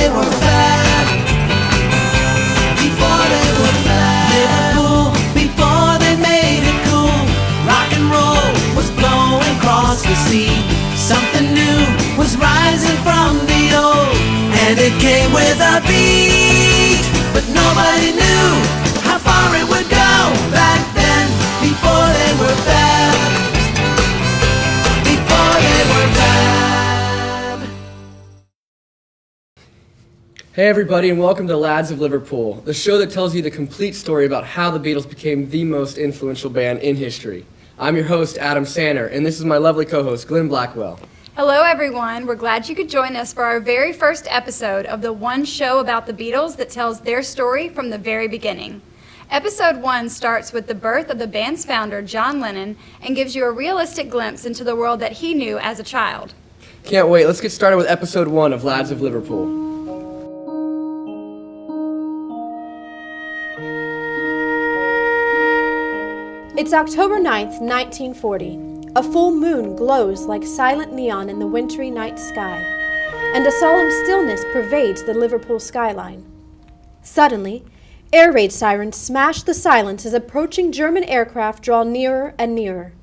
they were fab. Before they were fab. Liverpool, before they made it cool. Rock and roll was blowing across the sea. Something new was rising from the old, and it came with a beat. But nobody knew how far it would go back then. Before they were fab. Before they were fab. Hey everybody, and welcome to Lads of Liverpool, the show that tells you the complete story about how the Beatles became the most influential band in history. I'm your host, Adam Sanner, and this is my lovely co-host, Glenn Blackwell. Hello everyone, we're glad you could join us for our very first episode of the one show about the Beatles that tells their story from the very beginning. Episode 1 starts with the birth of the band's founder, John Lennon, and gives you a realistic glimpse into the world that he knew as a child. Can't wait, let's get started with episode 1 of Lads of Liverpool. It's October 9th, 1940. A full moon glows like silent neon in the wintry night sky, and a solemn stillness pervades the Liverpool skyline. Suddenly, air raid sirens smash the silence as approaching German aircraft draw nearer and nearer.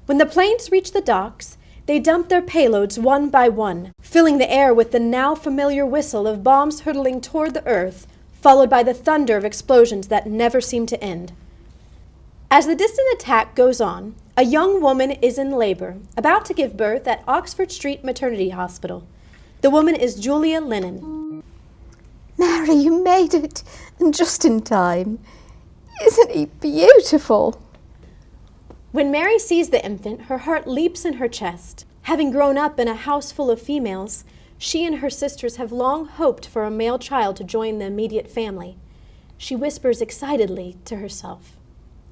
When the planes reach the docks, they dump their payloads one by one, filling the air with the now familiar whistle of bombs hurtling toward the earth, followed by the thunder of explosions that never seem to end. As the distant attack goes on, a young woman is in labor, about to give birth at Oxford Street Maternity Hospital. The woman is Julia Lennon. Mary, you made it, and just in time. Isn't he beautiful? When Mary sees the infant, her heart leaps in her chest. Having grown up in a house full of females, she and her sisters have long hoped for a male child to join the immediate family. She whispers excitedly to herself.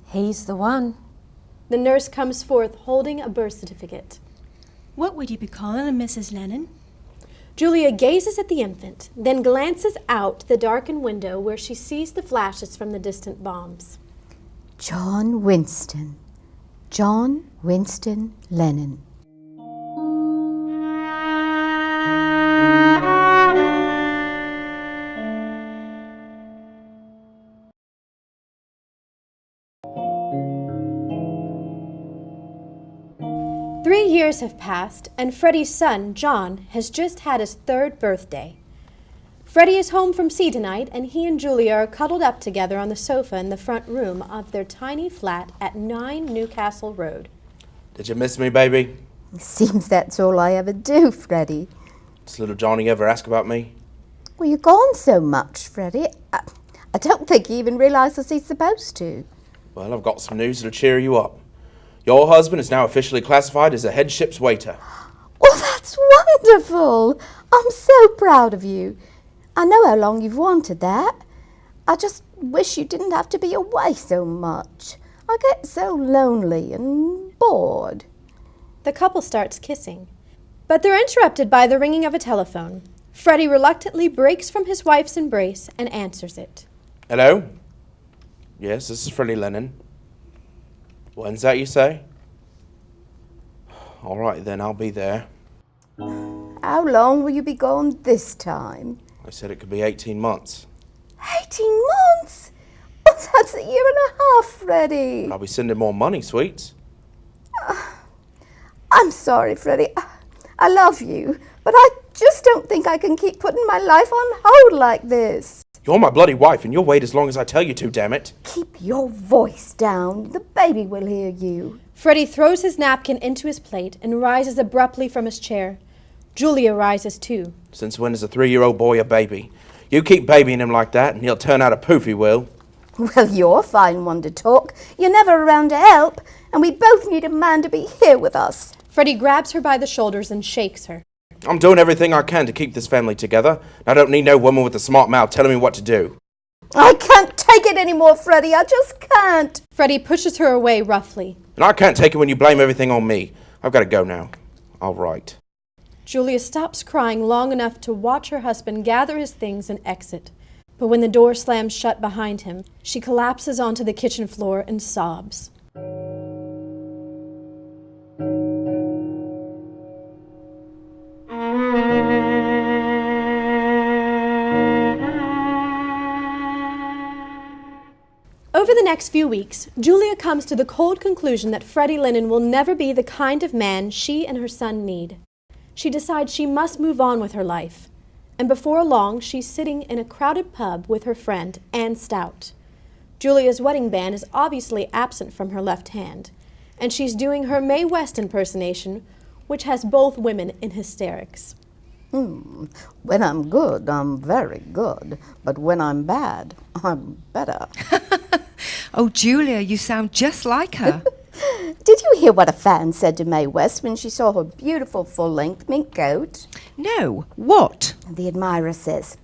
He's the one. The nurse comes forth holding a birth certificate. What would you be calling him, Mrs. Lennon? Julia gazes at the infant, then glances out the darkened window where she sees the flashes from the distant bombs. John Winston. John Winston Lennon. Three years have passed, and Freddie's son, John, has just had his third birthday. Freddie is home from sea tonight, and he and Julia are cuddled up together on the sofa in the front room of their tiny flat at 9 Newcastle Road. Did you miss me, baby? Seems that's all I ever do, Freddie. Does little Johnny ever ask about me? Well, you're gone so much, Freddie. I don't think he even realises he's supposed to. Well, I've got some news that'll cheer you up. Your husband is now officially classified as a head ship's waiter. Well, that's wonderful. I'm so proud of you. I know how long you've wanted that. I just wish you didn't have to be away so much. I get so lonely and bored. The couple starts kissing, but they're interrupted by the ringing of a telephone. Freddie reluctantly breaks from his wife's embrace and answers it. Hello? Yes, this is Freddie Lennon. When's that, you say? All right, then, I'll be there. How long will you be gone this time? I said it could be 18 months. 18 months? Oh, that's a year and a half, Freddie. I'll be sending more money, sweets. I'm sorry, Freddie. I love you, but I just don't think I can keep putting my life on hold like this. You're my bloody wife, and you'll wait as long as I tell you to, damn it. Keep your voice down. The baby will hear you. Freddie throws his napkin into his plate and rises abruptly from his chair. Julia rises too. Since when is a 3-year-old boy a baby? You keep babying him like that, and he'll turn out a poof, he will. Well, you're a fine one to talk. You're never around to help, and we both need a man to be here with us. Freddie grabs her by the shoulders and shakes her. I'm doing everything I can to keep this family together. I don't need no woman with a smart mouth telling me what to do. I can't take it anymore, Freddie. I just can't. Freddie pushes her away roughly. And I can't take it when you blame everything on me. I've got to go now. All right. Julia stops crying long enough to watch her husband gather his things and exit. But when the door slams shut behind him, she collapses onto the kitchen floor and sobs. Over the next few weeks, Julia comes to the cold conclusion that Freddie Lennon will never be the kind of man she and her son need. She decides she must move on with her life. And before long, she's sitting in a crowded pub with her friend, Anne Stout. Julia's wedding band is obviously absent from her left hand, and she's doing her Mae West impersonation, which has both women in hysterics. When I'm good, I'm very good. But when I'm bad, I'm better. Oh, Julia, you sound just like her. Did you hear what a fan said to Mae West when she saw her beautiful full-length mink coat? No, what? The admirer says,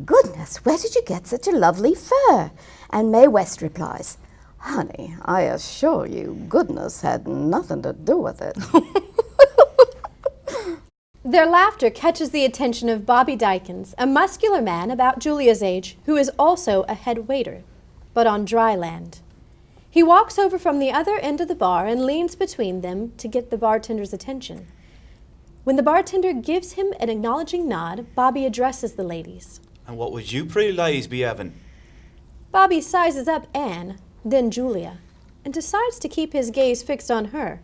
"Goodness, where did you get such a lovely fur?" And Mae West replies, "Honey, I assure you, goodness had nothing to do with it." Their laughter catches the attention of Bobby Dykins, a muscular man about Julia's age who is also a head waiter, but on dry land. He walks over from the other end of the bar and leans between them to get the bartender's attention. When the bartender gives him an acknowledging nod, Bobby addresses the ladies. "And what would you pretty ladies be having?" Bobby sizes up Anne, then Julia, and decides to keep his gaze fixed on her.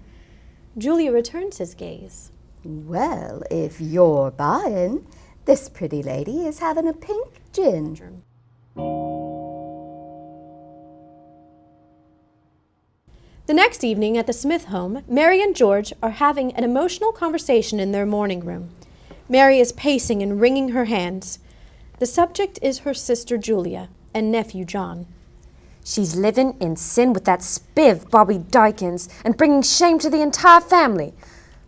Julia returns his gaze. Well, if you're buying, this pretty lady is having a pink gin. The next evening at the Smith home, Mary and George are having an emotional conversation in their morning room. Mary is pacing and wringing her hands. The subject is her sister Julia and nephew John. She's living in sin with that spiv, Bobby Dykins, and bringing shame to the entire family.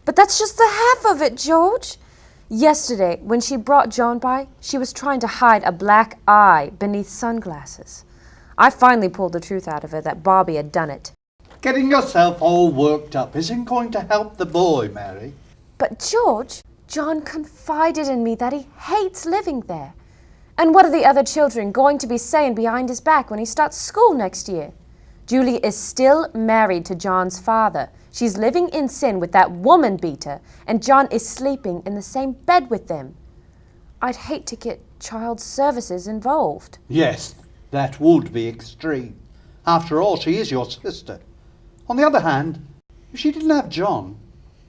But that's just the half of it, George. Yesterday, when she brought John by, she was trying to hide a black eye beneath sunglasses. I finally pulled the truth out of her that Bobby had done it. Getting yourself all worked up isn't going to help the boy, Mary. But George, John confided in me that he hates living there. And what are the other children going to be saying behind his back when he starts school next year? Julie is still married to John's father. She's living in sin with that woman beater, and John is sleeping in the same bed with them. I'd hate to get child services involved. Yes, that would be extreme. After all, she is your sister. On the other hand, if she didn't have John,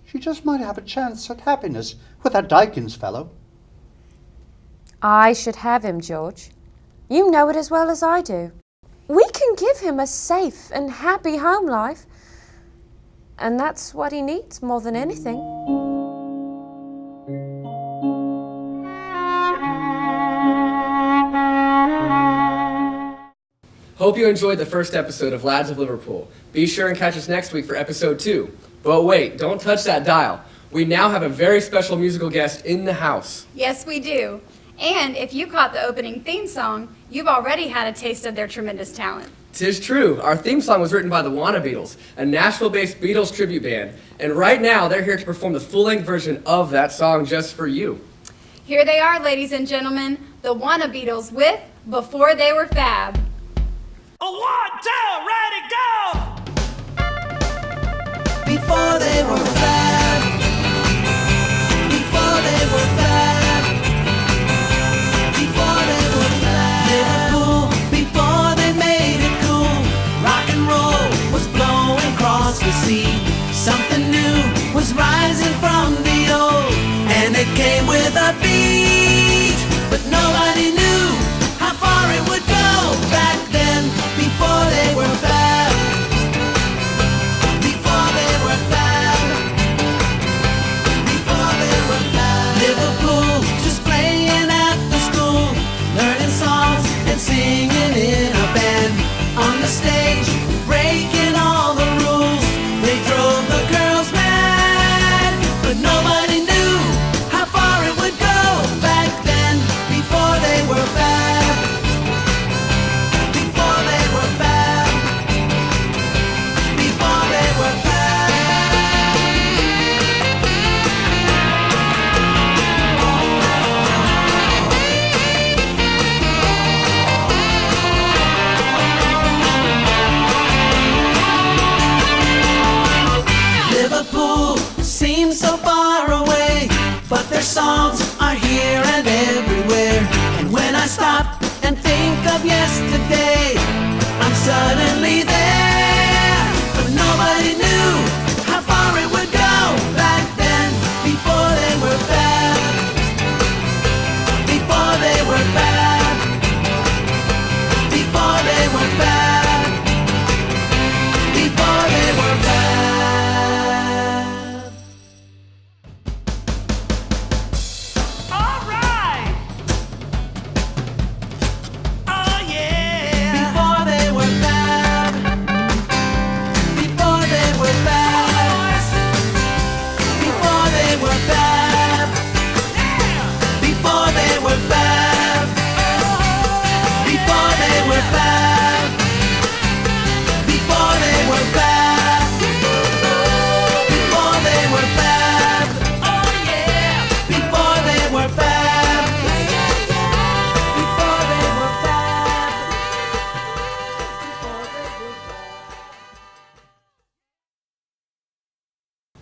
she just might have a chance at happiness with that Dykins fellow. I should have him, George. You know it as well as I do. We can give him a safe and happy home life. And that's what he needs more than anything. Hope you enjoyed the first episode of Lads of Liverpool. Be sure and catch us next week for episode 2. But wait, don't touch that dial. We now have a very special musical guest in the house. Yes, we do. And if you caught the opening theme song, you've already had a taste of their tremendous talent. 'Tis true. Our theme song was written by the Wanna Beatles, a Nashville-based Beatles tribute band. And right now, they're here to perform the full-length version of that song just for you. Here they are, ladies and gentlemen, the Wanna Beatles with Before They Were Fab. A 1, 2, ready, go! Before they were fab. Before they were fab. Before they were fab. Liverpool, before they made it cool. Rock and roll was blowing across the sea. Something new was rising from the old. And it came with a beat. But nobody knew how far it would go back then. Before they were fab. Before they were fab.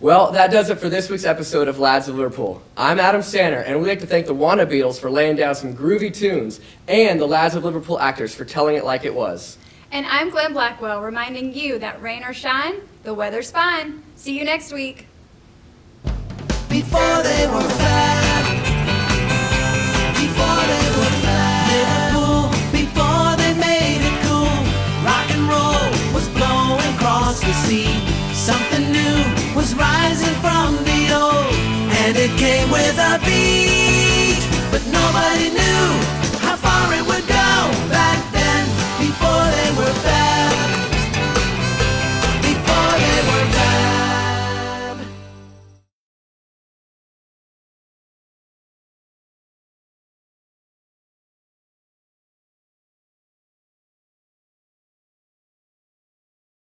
Well, that does it for this week's episode of Lads of Liverpool. I'm Adam Sanner, and we'd like to thank the Wanna Beatles for laying down some groovy tunes, and the Lads of Liverpool actors for telling it like it was. And I'm Glenn Blackwell, reminding you that rain or shine, the weather's fine. See you next week. Before they were fat, before they were fat, Liverpool, before they made it cool, rock and roll was blowing across the sea. Something new was rising from the old, and it came with a beat.